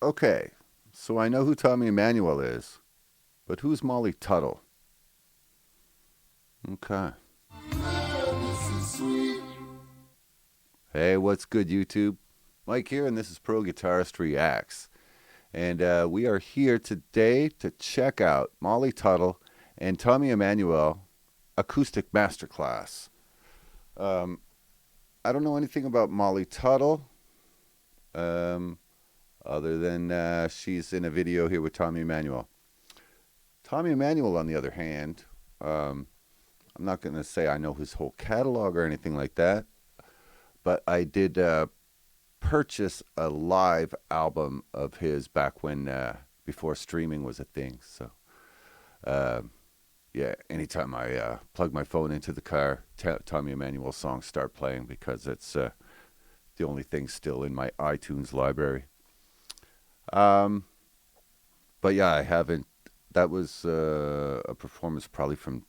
Okay, so I know who Tommy Emmanuel is, but who's Molly Tuttle? Okay. Hey, what's good, YouTube? Mike here, and this is Pro Guitarist Reacts. And we are here today to check out Molly Tuttle and Tommy Emmanuel Acoustic Masterclass. I don't know anything about Molly Tuttle, other than she's in a video here with Tommy Emmanuel. Tommy Emmanuel, on the other hand, I'm not going to say I know his whole catalog or anything like that, but I did purchase a live album of his back when before streaming was a thing. So yeah, anytime I plug my phone into the car, Tommy Emmanuel songs start playing because it's the only thing still in my iTunes library. But yeah, I haven't. That was a performance probably from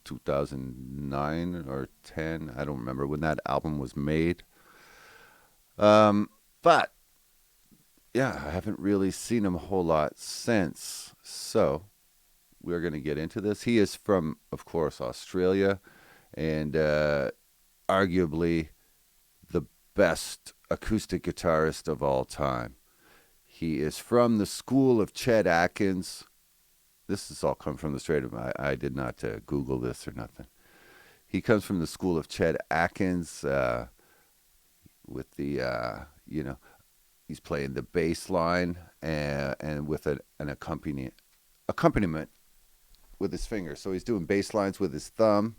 2009 or 10. I don't remember when that album was made. But yeah, I haven't really seen him a whole lot since. So we're going to get into this. He is from, of course, Australia, and arguably the best acoustic guitarist of all time. He is from the school of Chet Atkins. This has all come from the straight of I did not Google this or nothing. He comes from the school of Chet Atkins with the, he's playing the bass line and with an accompaniment with his fingers. So he's doing bass lines with his thumb.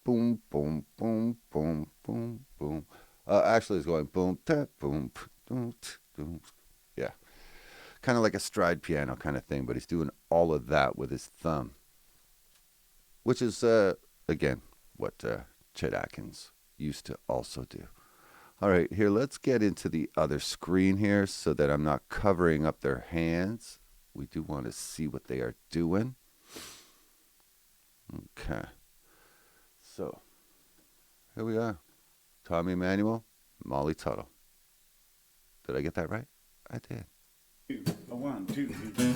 Boom, boom, boom, boom, boom, boom. Actually, he's going boom, ta, boom, boom, boom. Yeah. Kind of like a stride piano kind of thing, but he's doing all of that with his thumb, which is, again, what Chet Atkins used to also do. All right, here, let's get into the other screen here so that I'm not covering up their hands. We do want to see what they are doing. Okay. So, here we are. Tommy Emmanuel, Molly Tuttle. Did I get that right? I did. A 1, 2, 3.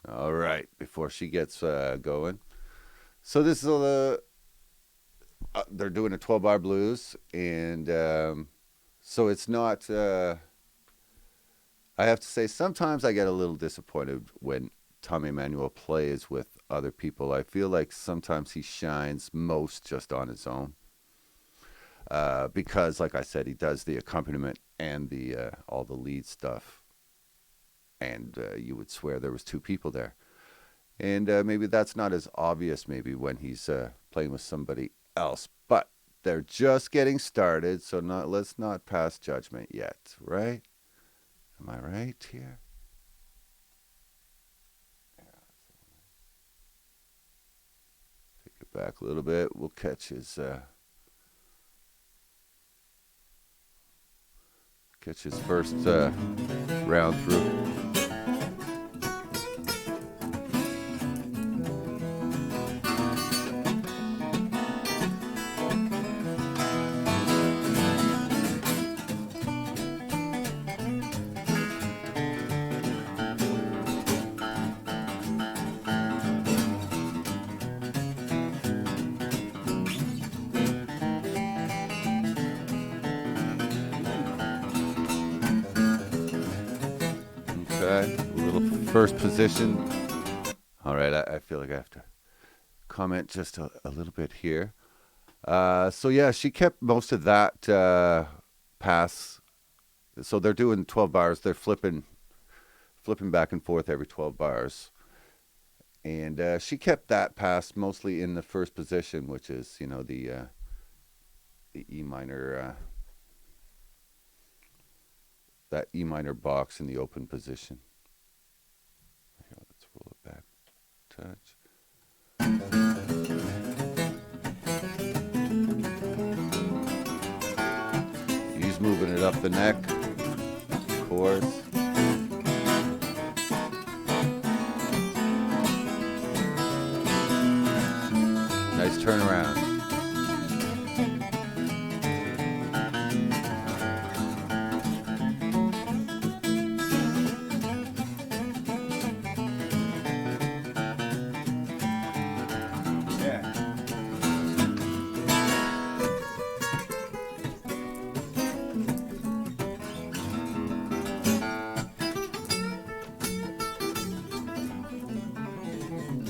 All right, before she gets going. So this is they're doing a 12-bar blues, and so it's not, I have to say, sometimes I get a little disappointed when Tommy Emmanuel plays with other people. I feel like sometimes he shines most just on his own. Because, like I said, he does the accompaniment and the all the lead stuff. And you would swear there was two people there. And maybe that's not as obvious maybe when he's playing with somebody else. But they're just getting started, so let's not pass judgment yet, right? Am I right here? Yeah. Take it back a little bit. We'll catch his first round through. Okay, a little first position. All right, I feel like I have to comment just a little bit here. So yeah, she kept most of that pass. So they're doing 12 bars. They're flipping back and forth every 12 bars. And she kept that pass mostly in the first position, which is, the E minor, that E minor box in the open position. Here, let's roll it back. Touch. She's moving it up the neck, of course. Nice turnaround. Yeah.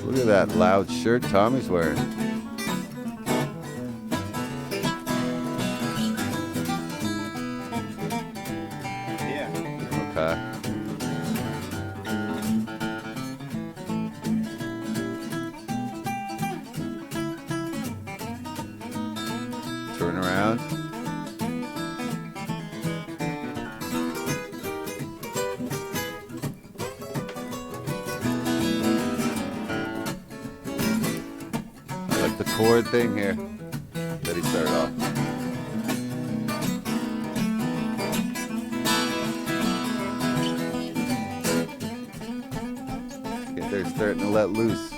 Look at that loud shirt Tommy's wearing. Yeah. Okay. Turn around. I like the chord thing here that he started off. Okay, they're starting to let loose.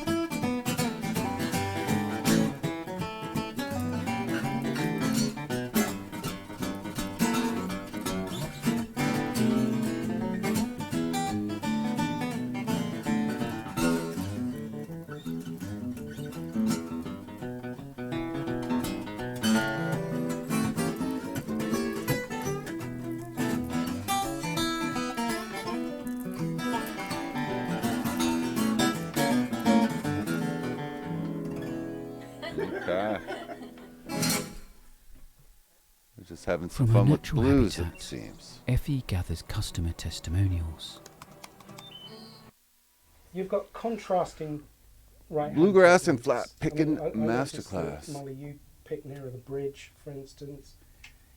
Okay. We're just having some From her fun with natural blues, it habitat, seems. Effie gathers customer testimonials. You've got contrasting right Bluegrass and flat I picking noticed that, masterclass. Molly, you pick nearer the bridge, for instance.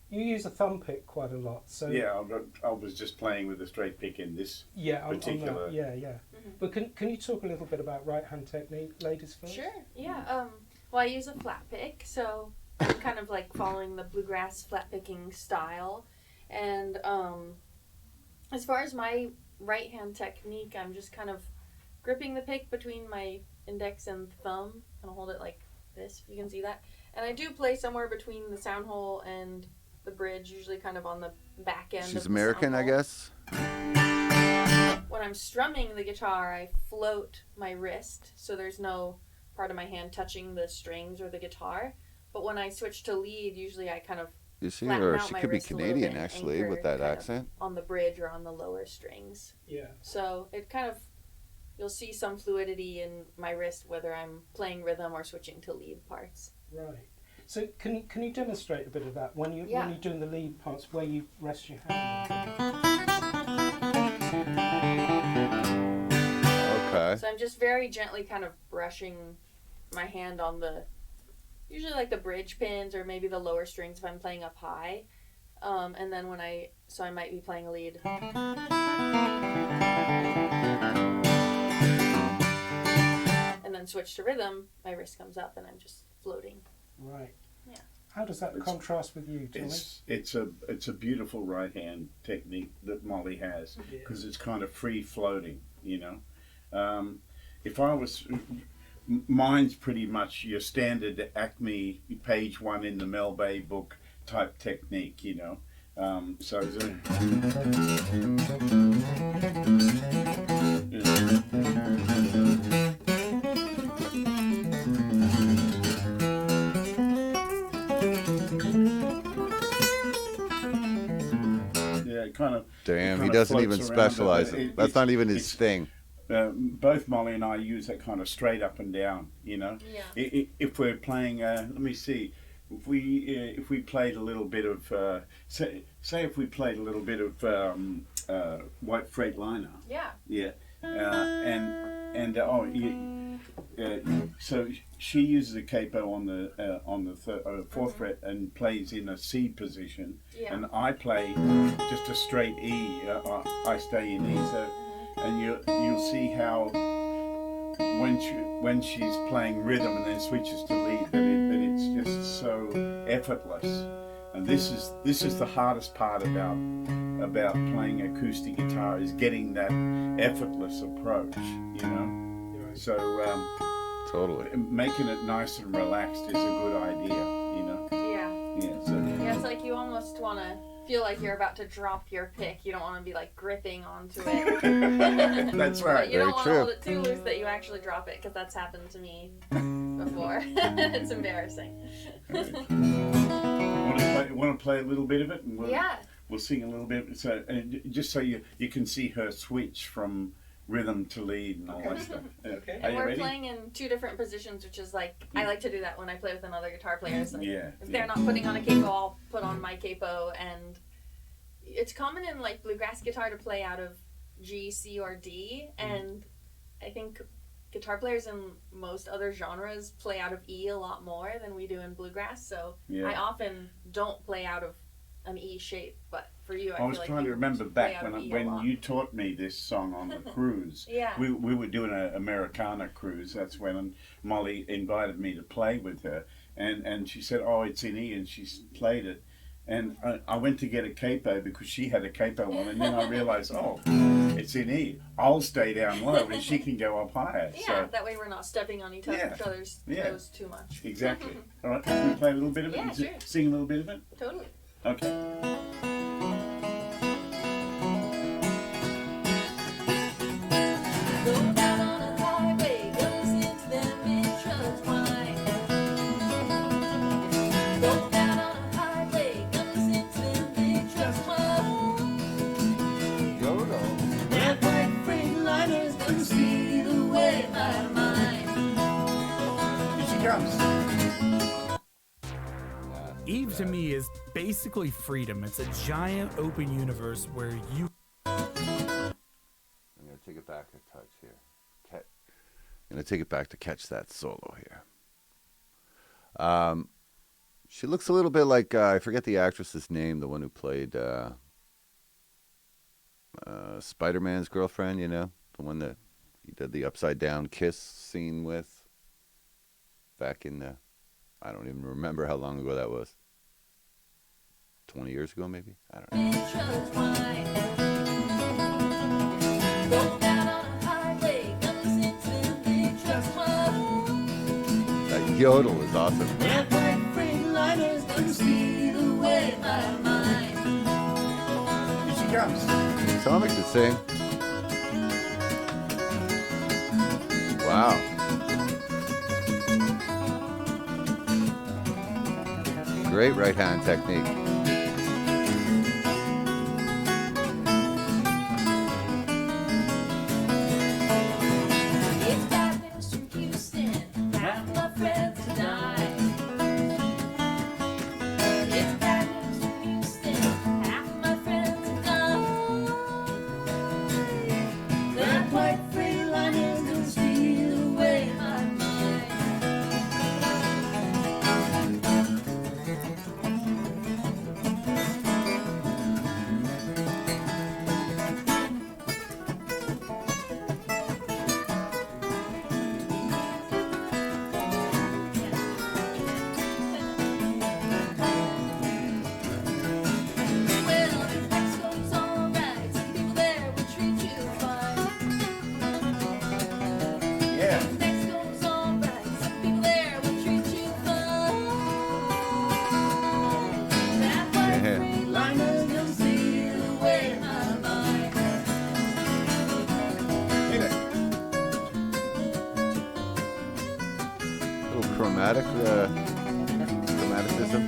You use a thumb pick quite a lot, so Yeah, I was just playing with a straight pick in this. yeah, on particular- that, yeah. But can you talk a little bit about right hand technique, ladies first? Sure. Yeah. Well, I use a flat pick, so I'm kind of like following the bluegrass flat picking style. And as far as my right hand technique, I'm just kind of gripping the pick between my index and thumb, and I'll hold it like this, if you can see that. And I do play somewhere between the sound hole and the bridge, usually kind of on the back end. She's of American, the I sound hole. guess. When I'm strumming the guitar, I float my wrist, so there's no part of my hand touching the strings or the guitar. But when I switch to lead, usually I kind of You see, flatten or out she my could be wrist a little Canadian bit and actually anchor with that kind of accent. on the bridge or on the lower strings. Yeah. So it kind of, you'll see some fluidity in my wrist whether I'm playing rhythm or switching to lead parts. Right. So can you demonstrate a bit of that when you're doing the lead parts where you rest your hand? Okay. So I'm just very gently kind of brushing my hand on the, usually like the bridge pins or maybe the lower strings if I'm playing up high. And then so I might be playing a lead. And then switch to rhythm, my wrist comes up and I'm just floating. Right. Yeah. How does that contrast with you, Tommy? It's a beautiful right hand technique that Molly has because it's kind of free floating, you know. If I was, mine's pretty much your standard Acme page 1 in the Mel Bay book type technique, you know. Kind of. Damn, he kind of doesn't even floats around, specialize but it. That's not even his thing. Both Molly and I use that kind of straight up and down. You know, Yeah. if we're playing, let me see, if we played a little bit of, say if we played a little bit of White Freightliner. Yeah. Yeah, so she uses a capo on the fourth fret and plays in a C position, and I play just a straight E. I stay in E. So, and you'll see how when she's playing rhythm and then switches to lead that it's just so effortless. And this is the hardest part about playing acoustic guitar, is getting that effortless approach, you know. So Totally. making it nice and relaxed is a good idea, you know. Yeah. Yeah. So Yeah, it's like you almost want to feel like you're about to drop your pick. You don't want to be like gripping onto it. that's But right. you don't want to true. hold it too loose that you actually drop it, because that's happened to me before. It's embarrassing. Want to play a little bit of it, and Yeah. we'll sing a little bit. So just so you can see her switch from rhythm to lead and all that stuff. Okay. Are And you we're ready? playing in 2 different positions, which is like, I like to do that when I play with another guitar player. So Yeah. if they're not putting on a capo, I'll put on my capo. And it's common in like bluegrass guitar to play out of G, C, or D. And I think guitar players in most other genres play out of E a lot more than we do in bluegrass. So Yeah. I often don't play out of an E shape, but for you, I I feel was like trying to you remember play back out of E a when lot. you taught me this song on the cruise. Yeah. We were doing an Americana cruise. That's when Molly invited me to play with her, and she said, "Oh, it's in E," and she played it. And I went to get a capo because she had a capo on, and then I realized, oh, it's in E. I'll stay down low, and she can go up higher. Yeah, So that way we're not stepping on each Yeah. other's Yeah. toes too much. exactly. All right, can we play a little bit of it? Yeah, and sure. Sing a little bit of it. Totally. Okay. Go down on a highway, go listen to them big trucks whine. Go down on a highway, go listen to them big trucks whine. That white Freightliner's gonna steal away my mind. Here she comes. Eve to me is basically freedom. It's a giant open universe where you I'm going to take it back a touch here. I'm going to take it back to catch that solo here. She looks a little bit like, I forget the actress's name, the one who played Spider-Man's girlfriend, you know? The one that he did the upside-down kiss scene with back in the, I don't even remember how long ago that was. 20 years ago, maybe? I don't know. Big trucks whine. Go down on a highway, go listen to them big trucks whine. That yodel is awesome. That white Freightliner's gonna steal away my mind. Here she comes. Tommy can sing. Wow. Great right hand technique. It's 5 minutes from Houston, half my friends have died. It's 5 minutes from Houston, half my friends have died. That white Freightliner's gonna steal away my mind. Well, Mexico's alright, some people there will treat you fine. Yeah. Mexico's alright, some people there will treat you fine. That white Yeah. Freightliner's gonna steal away my mind. Hit it. Little chromaticism.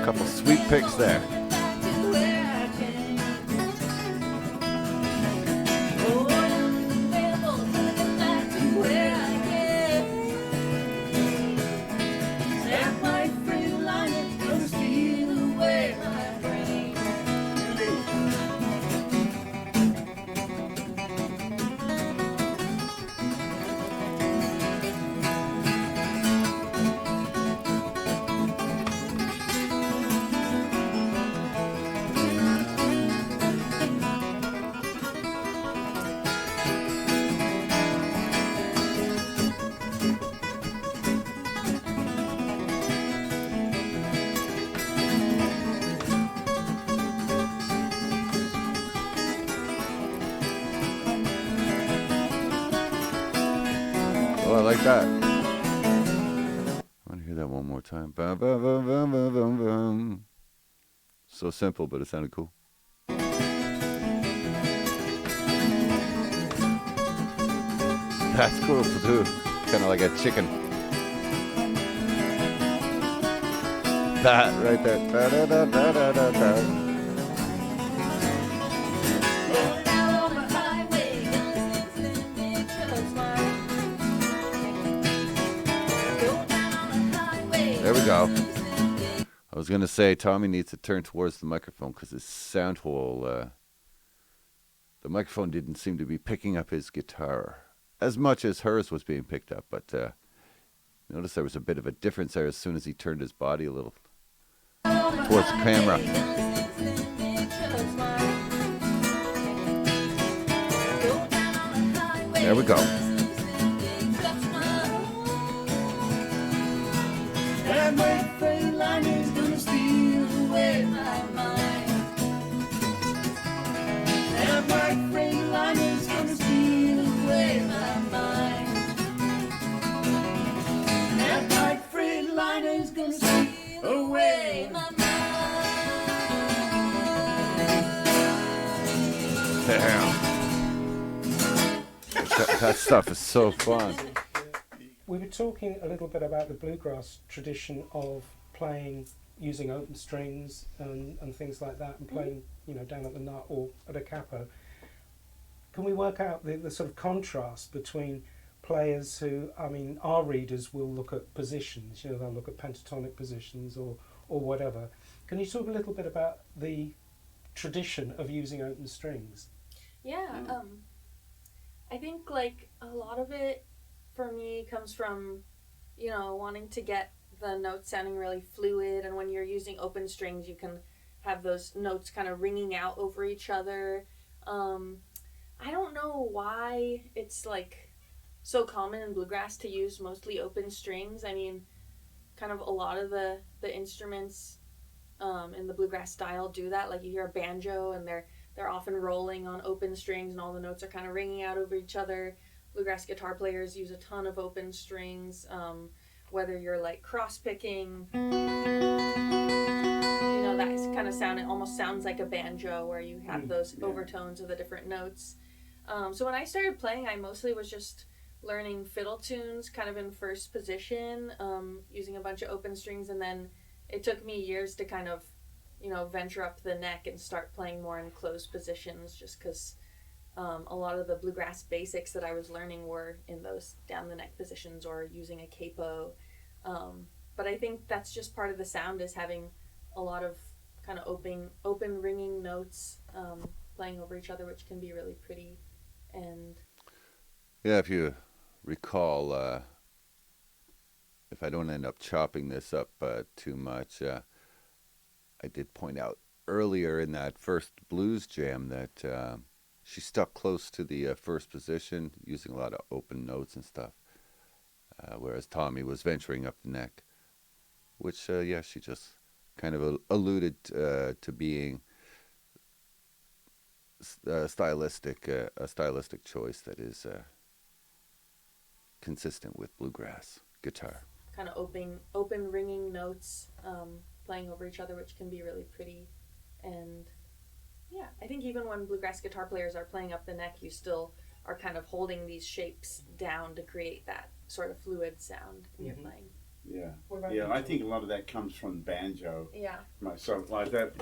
Couple sweet picks there. That white like that. I want to hear that one more time. Bum, bum, bum, bum, bum, bum, bum. So simple, but it sounded cool. That's cool too. Kind of like a chicken. That right there. Da, da, da, da, da, da, da. There we go. I was going to say Tommy needs to turn towards the microphone because his sound hole, the microphone didn't seem to be picking up his guitar as much as hers was being picked up. But notice there was a bit of a difference there as soon as he turned his body a little towards the camera. There we go. And my freight line is gonna steal away my mind. And my freight line is gonna steal away my mind. And my freight line is gonna steal away my mind. Damn. That stuff is so fun. We were talking a little bit about the bluegrass tradition of playing using open strings and things like that, and playing, you know, down at the nut or at a capo. Can we work out the sort of contrast between players who, I mean, our readers will look at positions, you know, they'll look at pentatonic positions or whatever. Can you talk a little bit about the tradition of using open strings? Yeah, I think like a lot of it for me comes from, you know, wanting to get the notes sounding really fluid, and when you're using open strings you can have those notes kind of ringing out over each other. I don't know why it's like so common in bluegrass to use mostly open strings. I mean, kind of a lot of the instruments in the bluegrass style do that. Like you hear a banjo and they're often rolling on open strings and all the notes are kind of ringing out over each other. Bluegrass guitar players use a ton of open strings, whether you're like cross picking, you know, that kind of sound, it almost sounds like a banjo where you have those overtones of the different notes. So when I started playing, I mostly was just learning fiddle tunes kind of in first position, using a bunch of open strings, and then it took me years to kind of, you know, venture up the neck and start playing more in closed positions, just because a lot of the bluegrass basics that I was learning were in those down the neck positions or using a capo. But I think that's just part of the sound, is having a lot of kind of open ringing notes playing over each other, which can be really pretty. And Yeah, if you recall, if I don't end up chopping this up too much, I did point out earlier in that first blues jam that she stuck close to the first position, using a lot of open notes and stuff, whereas Tommy was venturing up the neck, which, she just kind of alluded to being a stylistic choice that is consistent with bluegrass guitar. kind of open ringing notes playing over each other, which can be really pretty. And yeah, I think even when bluegrass guitar players are playing up the neck, you still are kind of holding these shapes down to create that sort of fluid sound when you're playing. Yeah, yeah. I think a lot of that comes from banjo. Yeah. So like that.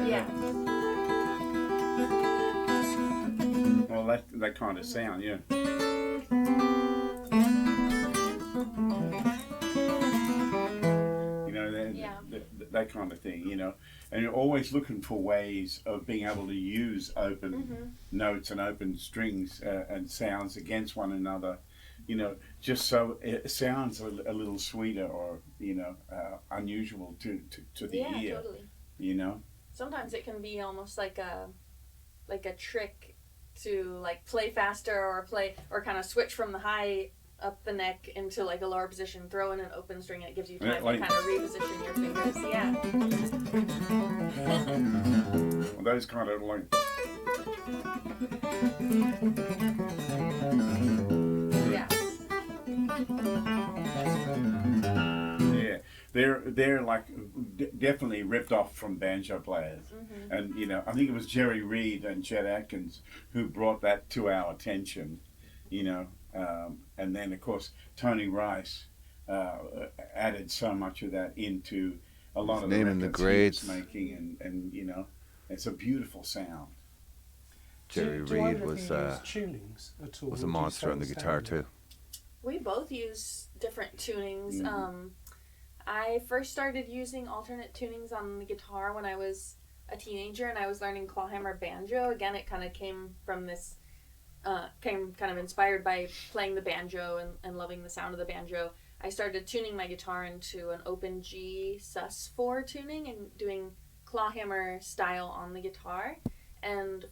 Yeah. Well, that kind of sound, yeah. You know, that kind of thing, you know. And you're always looking for ways of being able to use open notes and open strings and sounds against one another, you know, just so it sounds a little sweeter or, you know, unusual to the ear. Yeah, totally. You know? Sometimes it can be almost like a trick to like play faster or kind of switch from the high up the neck into like a lower position, throw in an open string, and it gives you time to kind of reposition your fingers. Yeah. Well, those kind of like. Yeah. Yeah, they're like definitely ripped off from banjo players, and you know I think it was Jerry Reed and Chet Atkins who brought that to our attention, you know, and then of course Tony Rice added so much of that into a lot He's of the naming the records he grades. was making, and you know, it's a beautiful sound. Jerry do Reed either of was you use tunings at all? was or a do you monster stay on the with guitar standard? too. We both use different tunings. I first started using alternate tunings on the guitar when I was a teenager and I was learning clawhammer banjo. Again, it kind of came from this, came kind of inspired by playing the banjo and loving the sound of the banjo. I started tuning my guitar into an open G sus4 tuning and doing clawhammer style on the guitar. And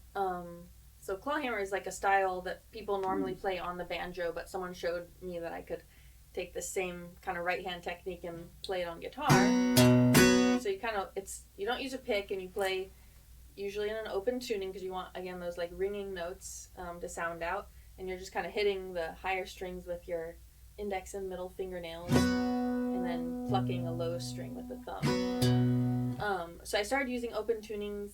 so clawhammer is like a style that people normally play on the banjo, but someone showed me that I could take the same kind of right hand technique and play it on guitar. So you kind of, you don't use a pick and you play usually in an open tuning because you want, again, those like ringing notes to sound out, and you're just kind of hitting the higher strings with your index and middle fingernails and then plucking a low string with the thumb. So I started using open tunings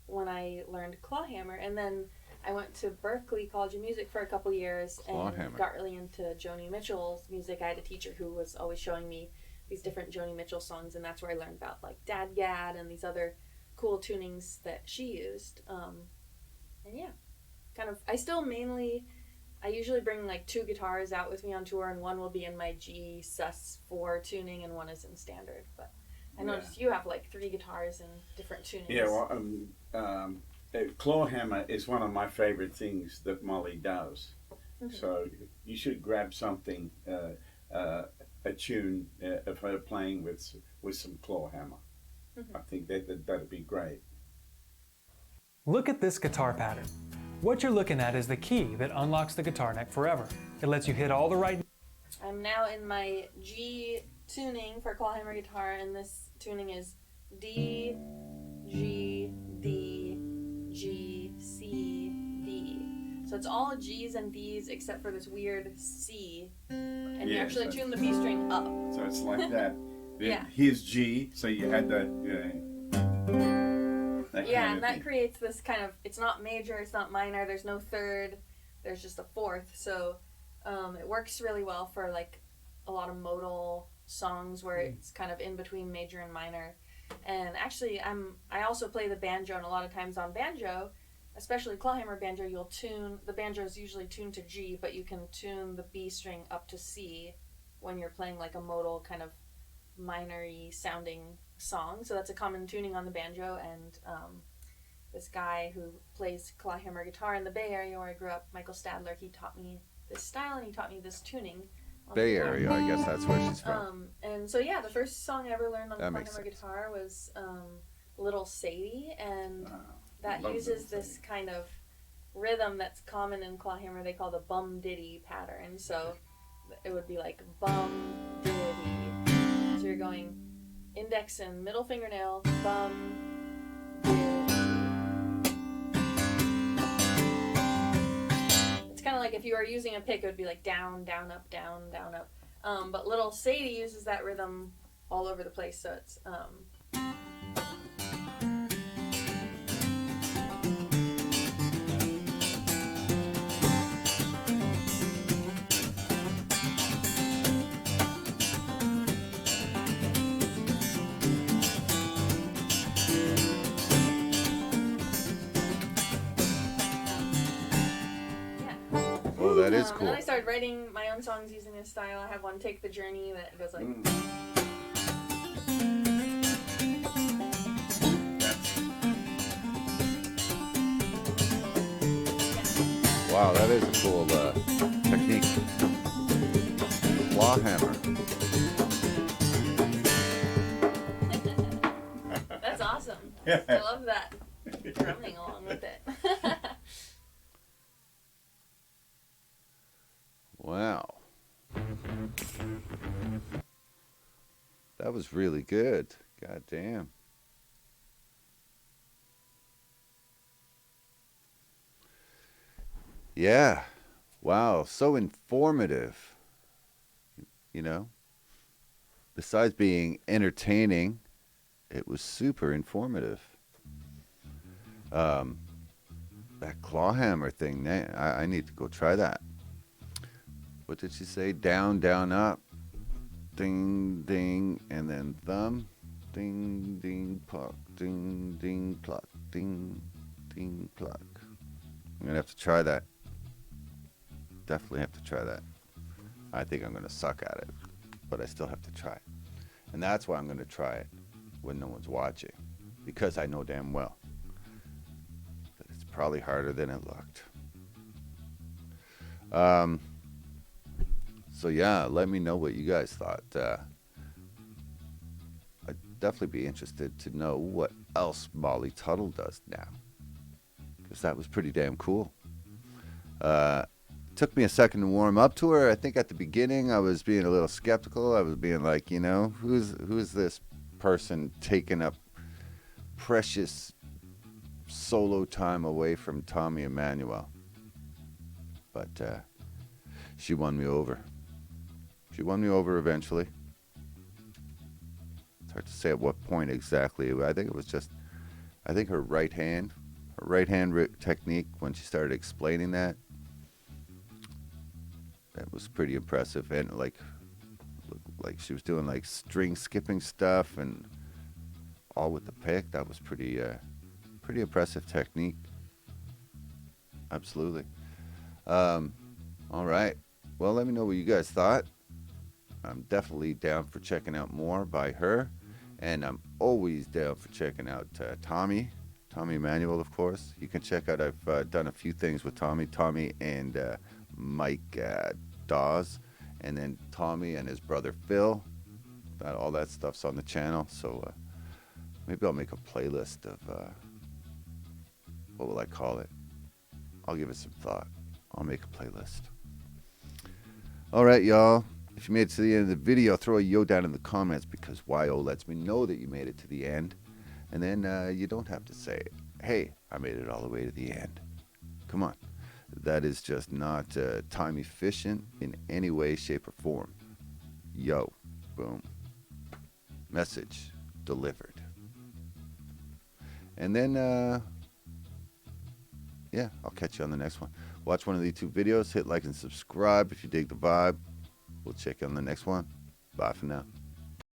when I learned clawhammer, and then I went to Berklee College of Music for a couple years and Clawhammer. got really into Joni Mitchell's music. I had a teacher who was always showing me these different Joni Mitchell songs, and that's where I learned about like Dad Gad and these other cool tunings that she used. And yeah, kind of, I usually bring like 2 guitars out with me on tour, and one will be in my G sus4 tuning and one is in standard. But I noticed you have like 3 guitars in different tunings. Yeah, well, clawhammer is one of my favorite things that Molly does. So you should grab something, a tune of her playing with some clawhammer. I think that'd be great. Look at this guitar pattern. What you're looking at is the key that unlocks the guitar neck forever. It lets you hit all the right. I'm now in my G tuning for clawhammer guitar, and this tuning is D, G, D, G, C, D. So it's all G's and D's except for this weird C. And you actually tune the B string up. So it's like that. Yeah. Here's G, so you had the... that creates this kind of, it's not major, it's not minor, there's no third, there's just a fourth. So it works really well for like a lot of modal songs where it's kind of in between major and minor. And actually I also play the banjo, and a lot of times on banjo, especially clawhammer banjo, you'll tune, the banjo is usually tuned to G, but you can tune the B string up to C when you're playing like a modal kind of minor-y sounding song. So that's a common tuning on the banjo, and this guy who plays clawhammer guitar in the Bay Area where I grew up, Michael Stadler, he taught me this style and he taught me this tuning. Bay Area, I guess that's where she's from. And so yeah, the first song I ever learned on That makes clawhammer sense. guitar was Little Sadie, and that love uses Little this kind of rhythm that's common in clawhammer. They call the bum diddy pattern. So it would be like bum diddy. So you're going index and middle fingernail, bum diddy. It's kind of like if you were using a pick, it would be like down, down, up, down, down, up. But Little Sadie uses that rhythm all over the place. So it's Oh, that is And cool. then I started writing my own songs using this style. I have one, Take the Journey, that goes like... Wow, that is a cool technique. Clawhammer. That's awesome. I love that. Drumming along with it. Wow. That was really good. God damn. Yeah. Wow. So informative. You know, besides being entertaining, it was super informative. Um, that claw hammer thing, I need to go try that. What did she say? Down, down, up. Ding, ding, and then thumb. Ding, ding, pluck. Ding, ding, pluck. Ding, ding, pluck. I'm going to have to try that. Definitely have to try that. I think I'm going to suck at it, but I still have to try it. And that's why I'm going to try it when no one's watching, because I know damn well that it's probably harder than it looked. So yeah, let me know what you guys thought. I'd definitely be interested to know what else Molly Tuttle does now, because that was pretty damn cool. Took me a second to warm up to her. I think at the beginning I was being a little skeptical. I was being like, you know, who's this person taking up precious solo time away from Tommy Emmanuel? But she won me over. She won me over eventually. It's hard to say at what point exactly. I think it was just, I think her right hand technique, when she started explaining that was pretty impressive. And like she was doing like string skipping stuff and all with the pick. That was pretty impressive technique. Absolutely. All right. Well, let me know what you guys thought. I'm definitely down for checking out more by her, and I'm always down for checking out Tommy Emmanuel, of course. You can check out, I've done a few things with Tommy and Mike Dawes, and then Tommy and his brother Phil. All that stuff's on the channel, so maybe I'll make a playlist of, what will I call it? I'll give it some thought. I'll make a playlist. All right, y'all. If you made it to the end of the video, throw a yo down in the comments, because YO lets me know that you made it to the end. And then you don't have to say, hey, I made it all the way to the end. Come on. That is just not time efficient in any way, shape, or form. Yo. Boom. Message delivered. And then, yeah, I'll catch you on the next one. Watch one of these two videos. Hit like and subscribe if you dig the vibe. We'll check you on the next one. Bye for now.